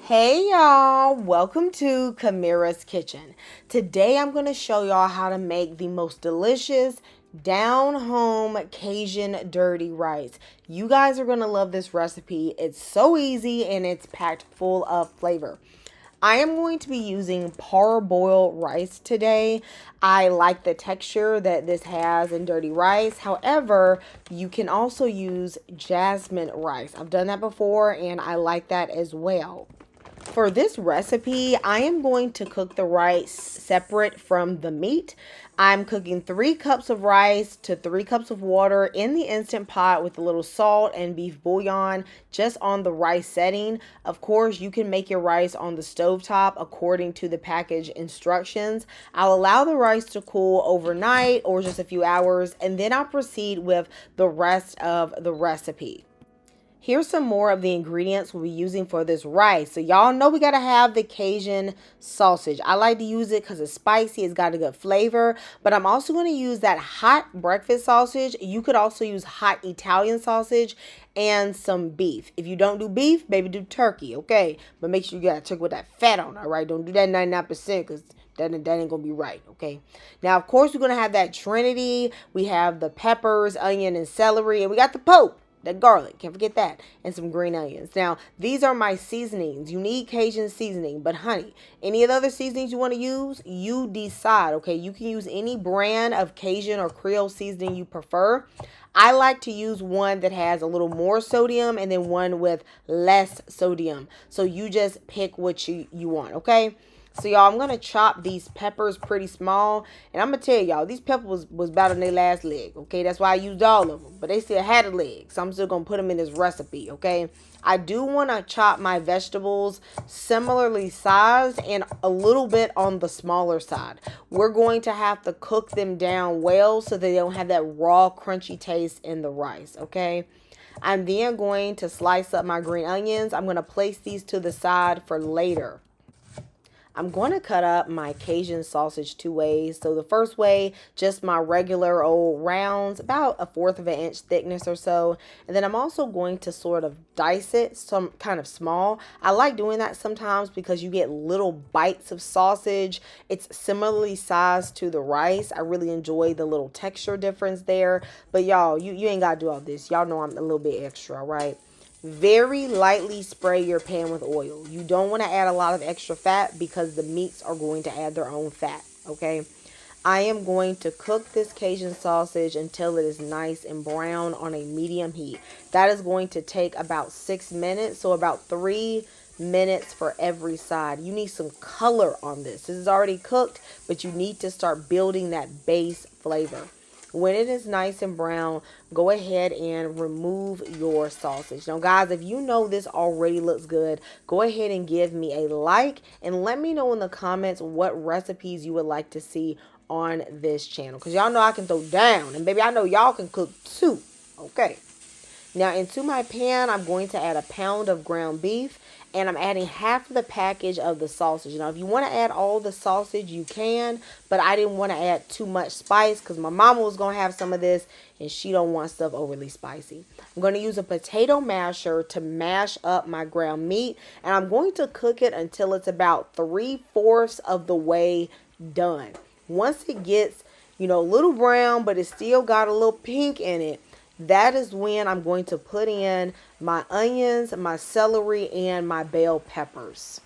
Hey y'all, welcome to Kamira's Kitchen. Today I'm going to show y'all how to make the most delicious down home Cajun dirty rice. You guys are going to love this recipe. It's so easy and it's packed full of flavor. I am going to be using parboiled rice today. I like the texture that this has in dirty rice. However, you can also use jasmine rice. I've done that before and I like that as well. For this recipe, I am going to cook the rice separate from the meat. I'm cooking 3 cups of rice to 3 cups of water in the Instant Pot with a little salt and beef bouillon just on the rice setting. Of course, you can make your rice on the stovetop according to the package instructions. I'll allow the rice to cool overnight or just a few hours, and then I'll proceed with the rest of the recipe. Here's some more of the ingredients we'll be using for this rice. So y'all know we got to have the Cajun sausage. I like to use it because it's spicy. It's got a good flavor. But I'm also going to use that hot breakfast sausage. You could also use hot Italian sausage and some beef. If you don't do beef, maybe do turkey, okay? But make sure you got turkey with that fat on, all right? Don't do that 99% because that ain't gonna be right, okay? Now, of course, we're gonna have that trinity. We have the peppers, onion, and celery, and we got the poke. That garlic, can't forget that, and some green onions. Now, these are my seasonings. You need Cajun seasoning, but honey, any of the other seasonings you want to use, you decide, okay? You can use any brand of Cajun or Creole seasoning you prefer. I like to use one that has a little more sodium and then one with less sodium. So you just pick what you want, okay? So y'all, I'm going to chop these peppers pretty small. And I'm going to tell y'all, these peppers was about on their last leg. Okay, that's why I used all of them. But they still had a leg. So I'm still going to put them in this recipe. Okay, I do want to chop my vegetables similarly sized and a little bit on the smaller side. We're going to have to cook them down well so they don't have that raw crunchy taste in the rice. Okay. I'm then going to slice up my green onions. I'm going to place these to the side for later. I'm going to cut up my Cajun sausage 2 ways. So the first way, just my regular old rounds, about a fourth of an inch thickness or so. And then I'm also going to sort of dice it some kind of small. I like doing that sometimes because you get little bites of sausage. It's similarly sized to the rice. I really enjoy the little texture difference there. But y'all, you ain't got to do all this. Y'all know I'm a little bit extra, all right? Very lightly spray your pan with oil. You don't want to add a lot of extra fat because the meats are going to add their own fat, okay? I am going to cook this Cajun sausage until it is nice and brown on a medium heat. That is going to take about 6 minutes, so about 3 minutes for every side. You need some color on this. This is already cooked, but you need to start building that base flavor. When it is nice and brown, go ahead and remove your sausage. Now, guys, if you know this already looks good, go ahead and give me a like and let me know in the comments what recipes you would like to see on this channel. Because y'all know I can throw down. And baby, I know y'all can cook too. Okay. Now, into my pan, I'm going to add a pound of ground beef. And I'm adding half of the package of the sausage. Now, if you want to add all the sausage, you can. But I didn't want to add too much spice because my mama was going to have some of this. And she don't want stuff overly spicy. I'm going to use a potato masher to mash up my ground meat. And I'm going to cook it until it's about 3/4 of the way done. Once it gets, a little brown, but it still got a little pink in it, that is when I'm going to put in my onions, my celery, and my bell peppers.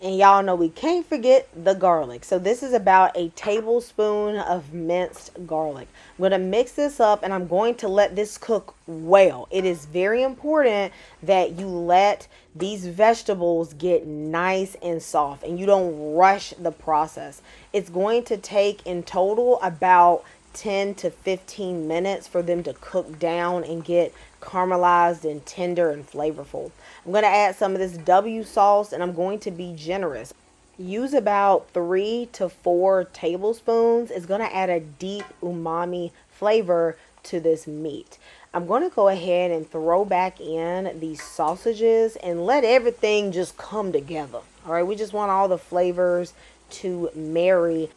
And y'all know we can't forget the garlic. So this is about a tablespoon of minced garlic. I'm going to mix this up and I'm going to let this cook well. It is very important that you let these vegetables get nice and soft and you don't rush the process. It's going to take in total about 10 to 15 minutes for them to cook down and get caramelized and tender and flavorful. I'm going to add some of this W sauce and I'm going to be generous. Use about 3 to 4 tablespoons. It's going to add a deep umami flavor to this meat. I'm going to go ahead and throw back in these sausages and let everything just come together. All right, we just want all the flavors to marry.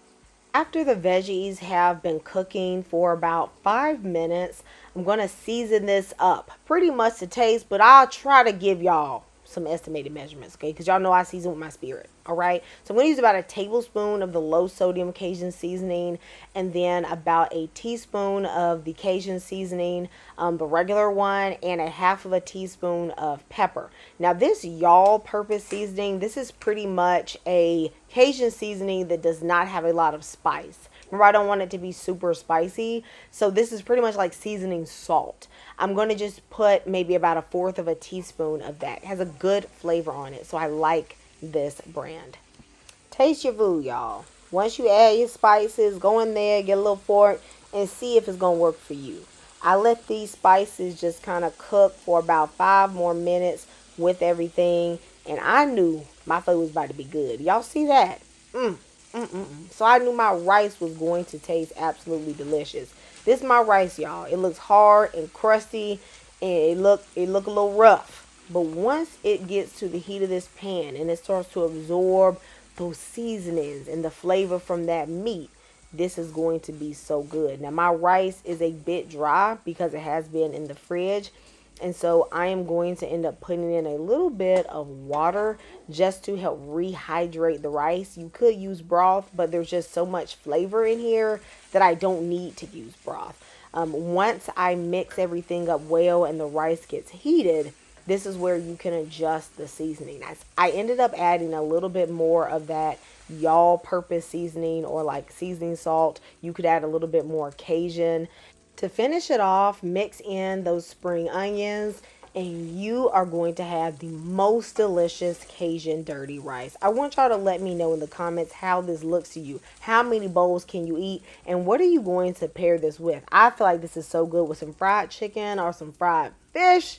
After the veggies have been cooking for about 5 minutes, I'm going to season this up pretty much to taste, but I'll try to give y'all some estimated measurements, okay? Because y'all know I season with my spirit, all right? So I'm going to use about a tablespoon of the low sodium Cajun seasoning, and then about a teaspoon of the Cajun seasoning, the regular one, and a half of a teaspoon of pepper. Now this y'all purpose seasoning, this is pretty much a Cajun seasoning that does not have a lot of spice. Remember, I don't want it to be super spicy, so this is pretty much like seasoning salt. I'm going to just put maybe about a fourth of a teaspoon of that. It has a good flavor on it, so I like this brand. Taste your food, y'all. Once you add your spices, go in there, get a little fork, and see if it's going to work for you. I let these spices just kind of cook for about 5 more minutes with everything, and I knew my food was about to be good. Y'all see that? So I knew my rice was going to taste absolutely delicious. This is my rice, y'all. It looks hard and crusty, and it look a little rough. But once it gets to the heat of this pan and it starts to absorb those seasonings and the flavor from that meat, this is going to be so good. Now my rice is a bit dry because it has been in the fridge. And so I am going to end up putting in a little bit of water just to help rehydrate the rice. You could use broth, but there's just so much flavor in here that I don't need to use broth. Once I mix everything up well and the rice gets heated, this is where you can adjust the seasoning. I ended up adding a little bit more of that y'all purpose seasoning or like seasoning salt. You could add a little bit more Cajun. To finish it off, mix in those spring onions and you are going to have the most delicious Cajun dirty rice. I want y'all to let me know in the comments how this looks to you. How many bowls can you eat? And what are you going to pair this with? I feel like this is so good with some fried chicken or some fried fish,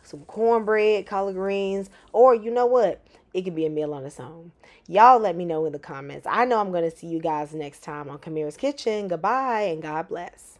some cornbread, collard greens, or you know what? It could be a meal on its own. Y'all let me know in the comments. I know I'm going to see you guys next time on Kamira's Kitchen. Goodbye and God bless.